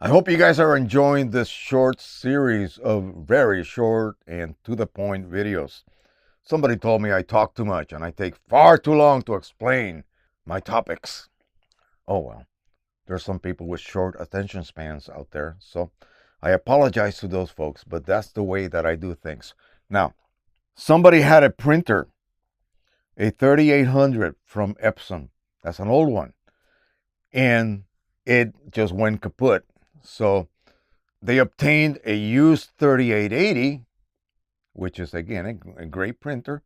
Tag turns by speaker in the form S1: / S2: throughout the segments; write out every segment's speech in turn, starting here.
S1: I hope you guys are enjoying this short series of very short and to the point videos. Somebody told me I talk too much and I take far too long to explain my topics. Oh well, there's some people with short attention spans out there, so I apologize to those folks, but that's the way that I do things. Now, somebody had a printer, a 3800 from Epson. That's an old one. And it just went kaput. So they obtained a used 3880, which is again a great printer,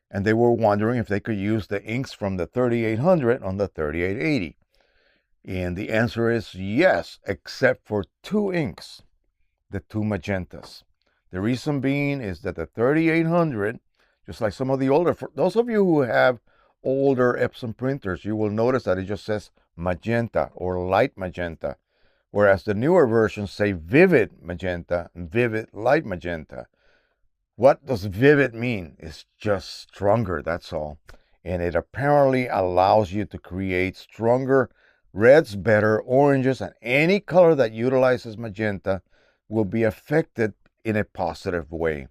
S1: and they were wondering if they could use the inks from the 3800 on the 3880. And the answer is yes, except for two inks, the two magentas. The reason being is that the 3800, just like some of the older, for those of you who have older Epson printers, you will notice that it just says magenta or light magenta, whereas the newer versions say vivid magenta and vivid light magenta. What does vivid mean? It's just stronger, that's all. And it apparently allows you to create stronger reds, better oranges, and any color that utilizes magenta will be affected in a positive way.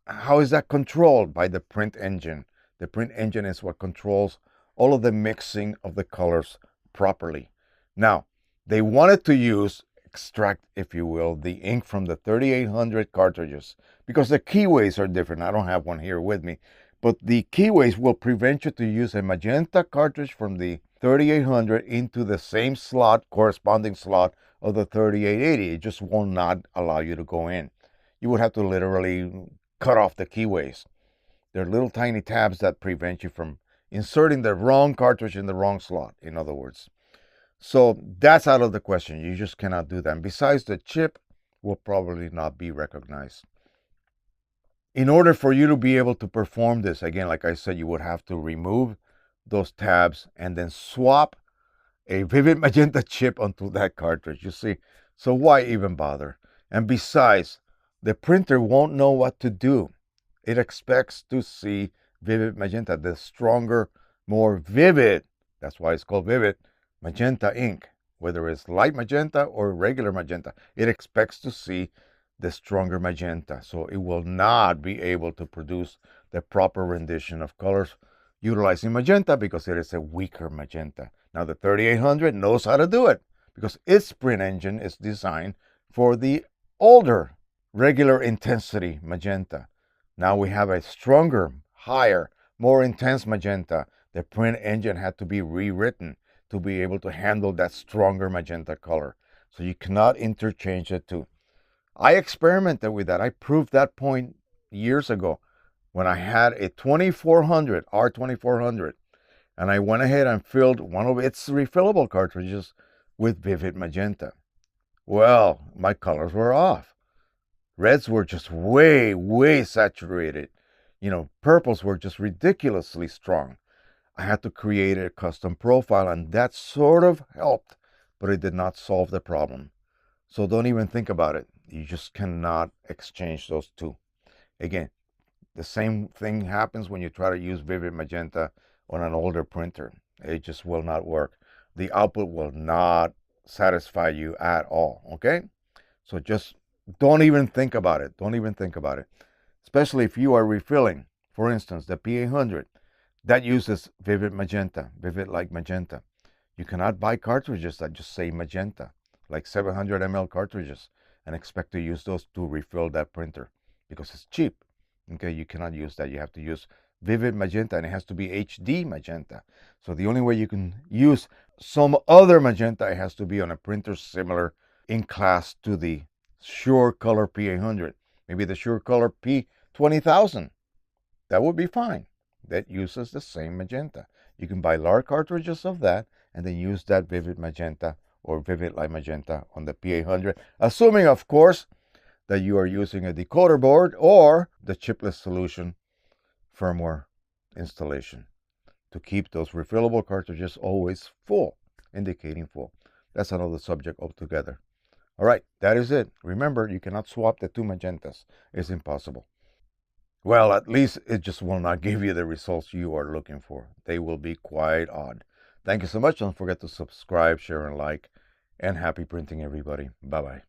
S1: How is that controlled? By the print engine. The print engine is what controls all of the mixing of the colors properly. Now, they wanted to extract, if you will, the ink from the 3800 cartridges because the keyways are different. I don't have one here with me, but the keyways will prevent you to use a magenta cartridge from the 3800 into the same slot, corresponding slot of the 3880. It just will not allow you to go in. You would have to literally cut off the keyways. They're little tiny tabs that prevent you from inserting the wrong cartridge in the wrong slot, in other words. So that's out of the question. You just cannot do that. And besides, the chip will probably not be recognized. In order for you to be able to perform this, again, like I said, you would have to remove those tabs and then swap a vivid magenta chip onto that cartridge, you see. So why even bother? And besides, the printer won't know what to do. It expects to see vivid magenta, the stronger, more vivid, that's why it's called vivid, magenta ink, whether it's light magenta or regular magenta. It expects to see the stronger magenta, so it will not be able to produce the proper rendition of colors utilizing magenta because it is a weaker magenta. Now the 3800 knows how to do it because its print engine is designed for the older regular intensity magenta. Now we have a stronger, higher, more intense magenta. The print engine had to be rewritten to be able to handle that stronger magenta color. So you cannot interchange the two. I experimented with that. I proved that point years ago when I had a 2400, R2400, and I went ahead and filled one of its refillable cartridges with vivid magenta. Well, my colors were off. Reds were just way, way saturated. Purples were just ridiculously strong. I had to create a custom profile, and that sort of helped, but it did not solve the problem. So don't even think about it. You just cannot exchange those two. Again, the same thing happens when you try to use vivid magenta on an older printer. It just will not work. The output will not satisfy you at all, okay? So just don't even think about it. Don't even think about it. Especially if you are refilling, for instance, the P800. That uses vivid magenta, vivid like magenta. You cannot buy cartridges that just say magenta, like 700 ml cartridges, and expect to use those to refill that printer because it's cheap. Okay, you cannot use that. You have to use vivid magenta, and it has to be HD magenta. So the only way you can use some other magenta, it has to be on a printer similar in class to the Sure Color P800. Maybe the Sure Color P-20,000. That would be fine. That uses the same magenta. You can buy large cartridges of that and then use that vivid magenta or vivid light magenta on the P800, assuming, of course, that you are using a decoder board or the chipless solution firmware installation to keep those refillable cartridges always full, indicating full. That's another subject altogether. All right, that is it. Remember, you cannot swap the two magentas. It's impossible. Well, at least it just will not give you the results you are looking for. They will be quite odd. Thank you so much. Don't forget to subscribe, share, and like. and happy printing, everybody. Bye-bye.